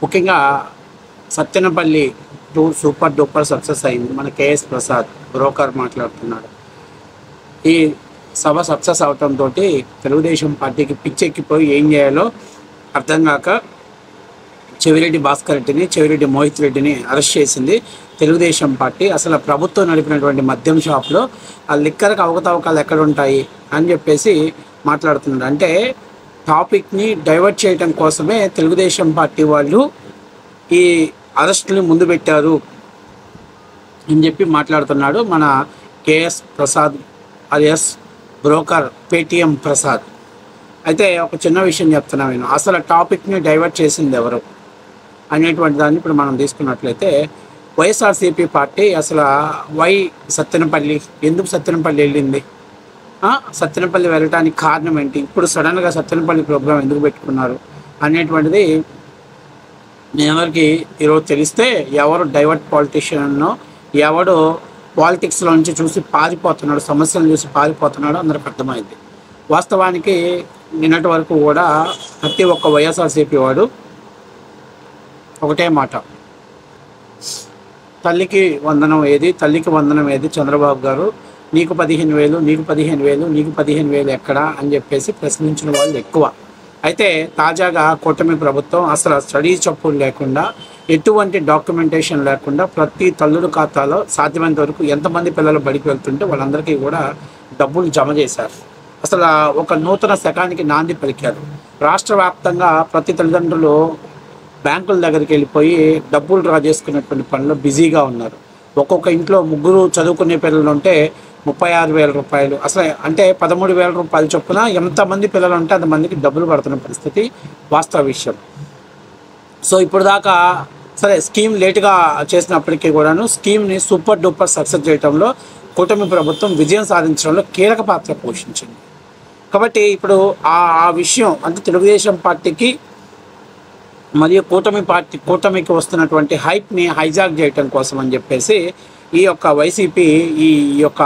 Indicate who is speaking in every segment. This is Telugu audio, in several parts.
Speaker 1: ముఖ్యంగా Sattenapalli tour super duper success అయింది. మన కేఎస్ ప్రసాద్ బ్రోకర్ మాట్లాడుతున్నాడు. ఈ సభ సక్సెస్ అవటంతో తెలుగుదేశం పార్టీకి పిచ్చెక్కిపోయి ఏం చేయాలో అర్థం కాక చెవిరెడ్డి భాస్కర్ రెడ్డిని, చెవిరెడ్డి మోహిత్ రెడ్డిని అరెస్ట్ చేసింది తెలుగుదేశం పార్టీ. అసలు ప్రభుత్వం నడిపినటువంటి మద్యం షాప్లో ఆ లిక్కర్కి అవకతవకాలు ఎక్కడ ఉంటాయి అని చెప్పేసి మాట్లాడుతున్నారు. అంటే టాపిక్ని డైవర్ట్ చేయడం కోసమే తెలుగుదేశం పార్టీ వాళ్ళు ఈ అరెస్టుని ముందు పెట్టారు అని చెప్పి మాట్లాడుతున్నాడు మన KS Prasad alias broker Paytm Prasad. అయితే ఒక చిన్న విషయం చెప్తున్నా నేను, అసలు టాపిక్ని డైవర్ట్ చేసింది ఎవరు అనేటువంటి దాన్ని ఇప్పుడు మనం తీసుకున్నట్లయితే వైఎస్ఆర్సీపీ పార్టీ అసలు సత్తెనపల్లి ఎందుకు సత్తెనపల్లి వెళ్ళింది, సత్తెనపల్లి వెళ్ళడానికి కారణం ఏంటి, ఇప్పుడు సడన్గా సత్తెనపల్లి ప్రోగ్రాం ఎందుకు పెట్టుకున్నారు అనేటువంటిది ఎవరికి ఈరోజు తెలిస్తే ఎవరు డైవర్ట్ పాలిటిషియన్నో ఎవడు పాలిటిక్స్లో నుంచి చూసి పారిపోతున్నాడు, సమస్యలను చూసి పారిపోతున్నాడు అందరికి అర్థమైంది. వాస్తవానికి నిన్నటి వరకు కూడా ప్రతి ఒక్క వైఎస్ఆర్సీపీ వాడు ఒకటే మాట, తల్లికి వందనం ఏది, తల్లికి వందనం ఏది చంద్రబాబు గారు, నీకు 15,000, నీకు 15,000, నీకు 15,000 ఎక్కడా అని చెప్పేసి ప్రశ్నించిన వాళ్ళు ఎక్కువ. అయితే తాజాగా కూటమి ప్రభుత్వం అసలు స్టడీ చెప్పులు లేకుండా, ఎటువంటి డాక్యుమెంటేషన్ లేకుండా ప్రతి తల్లుడు ఖాతాలో సాధ్యమైనంత వరకు ఎంతమంది పిల్లలు బడికి వెళ్తుంటే వాళ్ళందరికీ కూడా డబ్బులు జమ చేశారు. అసలు ఒక నూతన శకానికి నాంది పలికారు. రాష్ట్ర వ్యాప్తంగా ప్రతి తల్లిదండ్రులు బ్యాంకుల దగ్గరికి వెళ్ళిపోయి డబ్బులు డ్రా చేసుకునేటువంటి పనిలో బిజీగా ఉన్నారు. ఒక్కొక్క ఇంట్లో ముగ్గురు చదువుకునే పిల్లలు ఉంటే 36,000 రూపాయలు, అసలు అంటే 13,000 రూపాయలు చొప్పున ఎంతమంది పిల్లలు ఉంటే అంతమందికి డబ్బులు పడుతున్న పరిస్థితి వాస్తవ విషయం. సో ఇప్పుడు దాకా సరే స్కీమ్ లేటుగా చేసినప్పటికీ కూడాను స్కీమ్ని సూపర్ డూపర్ సక్సెస్ చేయడంలో కూటమి ప్రభుత్వం విజయం సాధించడంలో కీలక పాత్ర పోషించింది. కాబట్టి ఇప్పుడు ఆ విషయం అంటే తెలుగుదేశం పార్టీకి మరియు కూటమికి వస్తున్నటువంటి హైప్ని హైజాక్ చేయటం కోసం అని చెప్పేసి ఈ యొక్క వైసీపీ ఈ యొక్క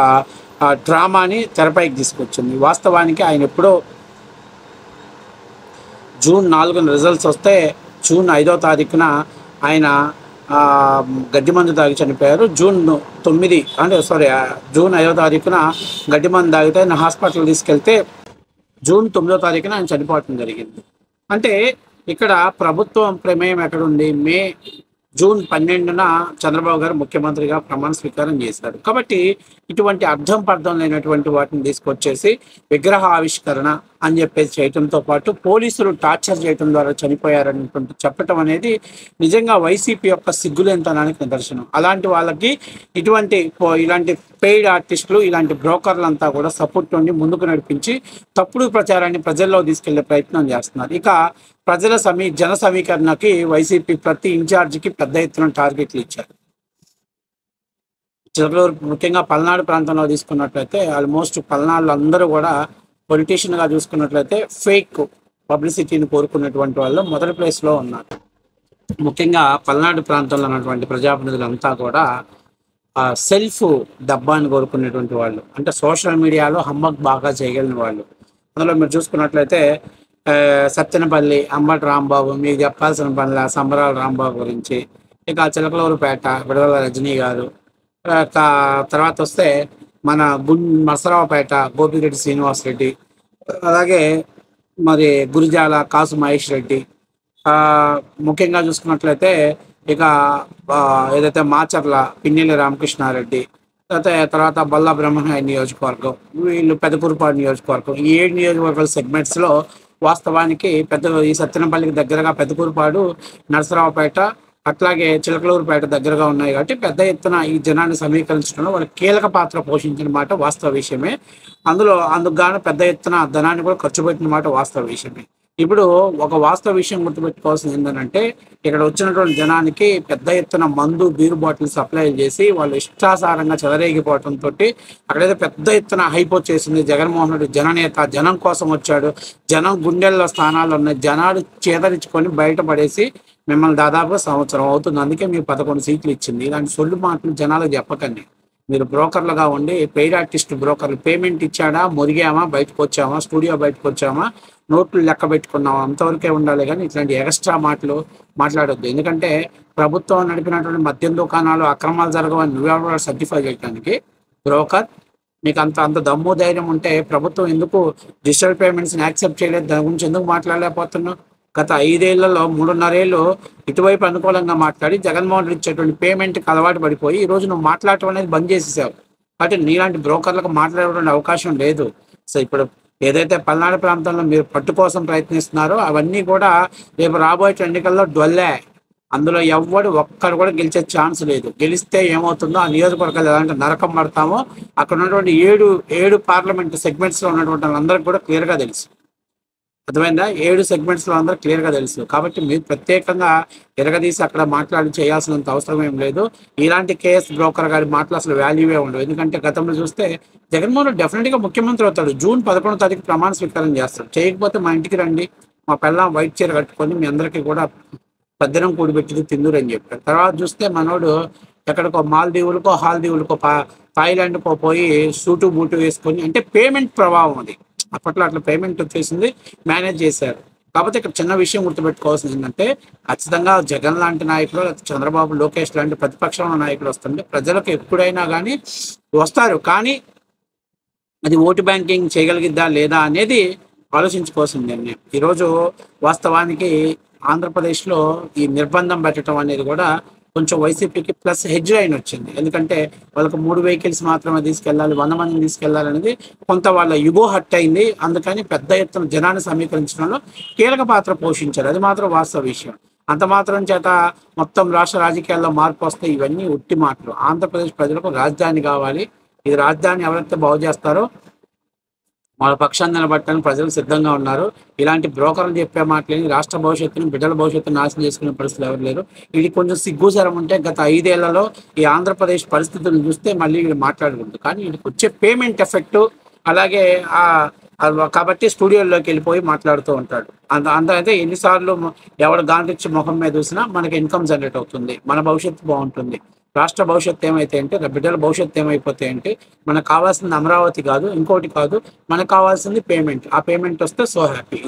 Speaker 1: డ్రామాని తెరపైకి తీసుకొచ్చింది. వాస్తవానికి ఆయన ఎప్పుడో జూన్ 4న రిజల్ట్స్ వస్తే జూన్ 5వ తారీఖున ఆయన గడ్డిమందు తాగి చనిపోయారు. జూన్ 5వ తారీఖున గడ్డిమందు తాగితే ఆయన హాస్పిటల్ తీసుకెళ్తే జూన్ 9వ తారీఖున ఆయన చనిపోవటం జరిగింది. అంటే ఇక్కడ ప్రభుత్వం ప్రమేయం ఎక్కడుంది? జూన్ 12న చంద్రబాబు గారు ముఖ్యమంత్రిగా ప్రమాణ స్వీకారం చేశారు. కాబట్టి ఇటువంటి అర్థం పర్థం లేనటువంటి వాటిని తీసుకొచ్చేసి విగ్రహ ఆవిష్కరణ అని చెప్పేసి చేయడంతో పాటు పోలీసులు టార్చర్ చేయడం ద్వారా చనిపోయారనేటువంటి చెప్పటం అనేది నిజంగా వైసీపీ యొక్క సిగ్గులేనితనానికి నిదర్శనం. అలాంటి వాళ్ళకి ఇలాంటి పెయిడ్ ఆర్టిస్టులు, ఇలాంటి బ్రోకర్లంతా కూడా సపోర్ట్ నుండి ముందుకు నడిపించి తప్పుడు ప్రచారాన్ని ప్రజల్లో తీసుకెళ్లే ప్రయత్నం చేస్తున్నారు. ఇక జన సమీకరణకి వైసీపీ ప్రతి ఇన్ఛార్జికి పెద్ద ఎత్తున టార్గెట్లు ఇచ్చారు. చిలకలూరు ముఖ్యంగా పల్నాడు ప్రాంతంలో తీసుకున్నట్లయితే ఆల్మోస్ట్ పల్నాడులో అందరూ కూడా పొలిటీషియన్గా చూసుకున్నట్లయితే ఫేక్ పబ్లిసిటీని కోరుకున్నటువంటి వాళ్ళు మొదటి ప్లేస్లో ఉన్నారు. ముఖ్యంగా పల్నాడు ప్రాంతంలో ఉన్నటువంటి ప్రజాప్రతినిధులంతా కూడా సెల్ఫ్ డబ్బాని కోరుకునేటువంటి వాళ్ళు, అంటే సోషల్ మీడియాలో హమ్మక్ బాగా చేయగలిగిన వాళ్ళు. అందులో మీరు చూసుకున్నట్లయితే సత్తెనపల్లి అంబటి రాంబాబు, మీకు చెప్పాల్సిన పనుల సంబరాల రాంబాబు గురించి, ఇక చిలకలూరుపేట విడదల రజనీ గారు, తర్వాత వస్తే మన మసరావుపేట గోపిరెడ్డి శ్రీనివాసరెడ్డి, అలాగే మరి గురిజాల కాసు మహేష్ రెడ్డి, ముఖ్యంగా చూసుకున్నట్లయితే ఇక ఏదైతే మాచర్ల పిన్నెల్లి రామకృష్ణారెడ్డి, తర్వాత బల్లా బ్రహ్మనాయ నియోజకవర్గం, వీళ్ళు పెదకూరుపాడు నియోజకవర్గం, ఈ 7 నియోజకవర్గాల సెగ్మెంట్స్లో వాస్తవానికి ఈ సత్తెనపల్లికి దగ్గరగా పెదకూరుపాడు, నరసరావుపేట, అట్లాగే చిలకలూరుపేట దగ్గరగా ఉన్నాయి. కాబట్టి పెద్ద ఎత్తున ఈ జనాన్ని సమీకరించడంలో వాళ్ళు కీలక పాత్ర పోషించిన మాట వాస్తవ విషయమే. అందుకు గాను పెద్ద ఎత్తున ధనాన్ని కూడా ఖర్చు పెట్టిన మాట వాస్తవ విషయమే. ఇప్పుడు ఒక వాస్తవ విషయం గుర్తుపెట్టుకోవాల్సింది ఏంటంటే, ఇక్కడ వచ్చినటువంటి జనానికి పెద్ద ఎత్తున మందు, బీరు బాటిల్ సప్లై చేసి వాళ్ళు ఇష్టాసారంగా చెలరేగిపోవడంతో అక్కడైతే పెద్ద ఎత్తున హైప్ వచ్చేసింది. జగన్మోహన్ రెడ్డి జననేత, జనం కోసం వచ్చాడు, జనం గుండెల్లో స్థానాలు ఉన్నాయి, జనాలు చేదరించుకొని బయటపడేసి మిమ్మల్ని దాదాపు సంవత్సరం అవుతుంది, అందుకే మీకు 11 సీట్లు ఇచ్చింది. ఇలాంటి సొల్లు మాటలు జనాలకు చెప్పకండి. మీరు బ్రోకర్లుగా ఉండి పెయిడ్ ఆర్టిస్ట్ బ్రోకర్లు, పేమెంట్ ఇచ్చాడా, మురిగామా, బయటకు వచ్చామా, స్టూడియో బయటకు వచ్చామా, నోట్లు లెక్క పెట్టుకున్నామా, అంతవరకే ఉండాలి. కానీ ఇట్లాంటి ఎక్స్ట్రా మాటలు మాట్లాడొద్దు. ఎందుకంటే ప్రభుత్వం నడిపినటువంటి మద్యం దుకాణాలు అక్రమాలు జరగవని నువ్వెవరు సర్టిఫై చేయడానికి బ్రోకర్? మీకు అంత అంత దమ్ము ధైర్యం ఉంటే ప్రభుత్వం ఎందుకు డిజిటల్ పేమెంట్స్ని యాక్సెప్ట్ చేయలేదు? దాని గురించి ఎందుకు మాట్లాడలేకపోతున్నావు? గత 5 ఏళ్లలో 3.5 ఏళ్ళు ఇటువైపు అనుకూలంగా మాట్లాడి జగన్మోహన్ రెడ్డి ఇచ్చేటువంటి పేమెంట్కి అలవాటు పడిపోయి ఈరోజు నువ్వు మాట్లాడటం అనేది బంద్ చేసేసావు. కాబట్టి నీలాంటి బ్రోకర్లకు మాట్లాడేటువంటి అవకాశం లేదు. సో ఇప్పుడు ఏదైతే పల్నాడు ప్రాంతంలో మీరు పట్టు కోసం ప్రయత్నిస్తున్నారో అవన్నీ కూడా రేపు రాబోయే ఎన్నికల్లో డొల్లే. అందులో ఒక్కడు కూడా గెలిచే ఛాన్స్ లేదు. గెలిస్తే ఏమవుతుందో, ఆ నియోజకవర్గాలు ఎలాంటి నరకం పడతామో అక్కడ ఉన్నటువంటి ఏడు పార్లమెంట్ సెగ్మెంట్స్లో ఉన్నటువంటి వాళ్ళందరికీ కూడా క్లియర్గా తెలుసు. అర్థమైందా? 7 సెగ్మెంట్స్లో అందరూ క్లియర్గా తెలుసు. కాబట్టి మీరు ప్రత్యేకంగా ఎరగదీసి అక్కడ మాట్లాడి చేయాల్సినంత అవసరం ఏం లేదు. ఇలాంటి కేఎస్ బ్రోకర్ గారి మాటలు అసలు వాల్యూవే ఉండవు. ఎందుకంటే గతంలో చూస్తే జగన్మోహన్ రెడ్డి డెఫినెట్గా ముఖ్యమంత్రి అవుతాడు. జూన్ 11వ తారీఖు ప్రమాణ స్వీకారం చేస్తాడు. చేయకపోతే మా ఇంటికి రండి, మా పిల్లం వైట్ చీర కట్టుకొని మీ అందరికీ కూడా పద్దెనం కూడిపెట్టింది తిందురు అని చెప్పాడు. తర్వాత చూస్తే మనోడు ఎక్కడికో మాల్దీవులకో హాల్దీవులకో థాయిలాండ్కో పోయి సూటు బూటు వేసుకొని, అంటే పేమెంట్ ప్రభావం అది. అప్పట్లో అట్లా పేమెంట్ వచ్చేసింది, మేనేజ్ చేశారు. కాకపోతే ఇక్కడ చిన్న విషయం గుర్తుపెట్టుకోవాల్సింది ఏంటంటే ఖచ్చితంగా జగన్ లాంటి నాయకులు, చంద్రబాబు, లోకేష్ లాంటి ప్రతిపక్షంలో నాయకులు వస్తుంటే ప్రజలకు ఎప్పుడైనా కానీ వస్తారు. కానీ అది ఓటు బ్యాంకింగ్ చేయగలిగిద్దా లేదా అనేది ఆలోచించుకోవాల్సింది నిర్ణయం. ఈరోజు వాస్తవానికి ఆంధ్రప్రదేశ్లో ఈ నిర్బంధం పెట్టడం అనేది కూడా కొంచెం వైసీపీకి ప్లస్ హెడ్జ్ లైన్ వచ్చింది. ఎందుకంటే వాళ్ళకు 3 వెహికల్స్ మాత్రమే తీసుకెళ్ళాలి, 100 మందిని తీసుకెళ్లాలి అనేది కొంత వాళ్ళ యుగో హట్ అయింది. అందుకని పెద్ద ఎత్తున జనాన్ని సమీకరించడంలో కీలక పాత్ర పోషించారు. అది మాత్రం వాస్తవ విషయం. అంత మాత్రం చేత మొత్తం రాష్ట్ర రాజకీయాల్లో మార్పు వస్తే ఇవన్నీ ఉట్టి మాటలు. ఆంధ్రప్రదేశ్ ప్రజలకు రాజధాని కావాలి. ఇది రాజధాని ఎవరైతే బాగు చేస్తారో వాళ్ళ పక్షాన్ని నిలబట్టడానికి ప్రజలు సిద్ధంగా ఉన్నారు. ఇలాంటి బ్రోకర్లు చెప్పే మాటలేని రాష్ట్ర భవిష్యత్తును, బిడ్డల భవిష్యత్తును నాశనం చేసుకునే పరిస్థితులు ఎవరు లేరు. ఇది కొంచెం సిగ్గుసరం ఉంటే గత 5 ఏళ్లలో ఈ ఆంధ్రప్రదేశ్ పరిస్థితులను చూస్తే మళ్ళీ వీళ్ళు మాట్లాడుకుంటారు. కానీ వీళ్ళకి వచ్చే పేమెంట్ ఎఫెక్ట్ అలాగే కాబట్టి స్టూడియోలోకి వెళ్ళిపోయి మాట్లాడుతూ ఉంటాడు. అయితే ఎన్నిసార్లు ఎవరు గాంధించి ముఖం మీద చూసినా మనకి ఇన్కమ్ జనరేట్ అవుతుంది, మన భవిష్యత్తు బాగుంటుంది. రాష్ట్ర భవిష్యత్తు ఏమైతే అంటే, బిడ్డల భవిష్యత్తు ఏమైపోతే అంటే, మనకు కావాల్సింది అమరావతి కాదు, ఇంకోటి కాదు, మనకు కావాల్సింది పేమెంట్. ఆ పేమెంట్ వస్తే సో హ్యాపీ.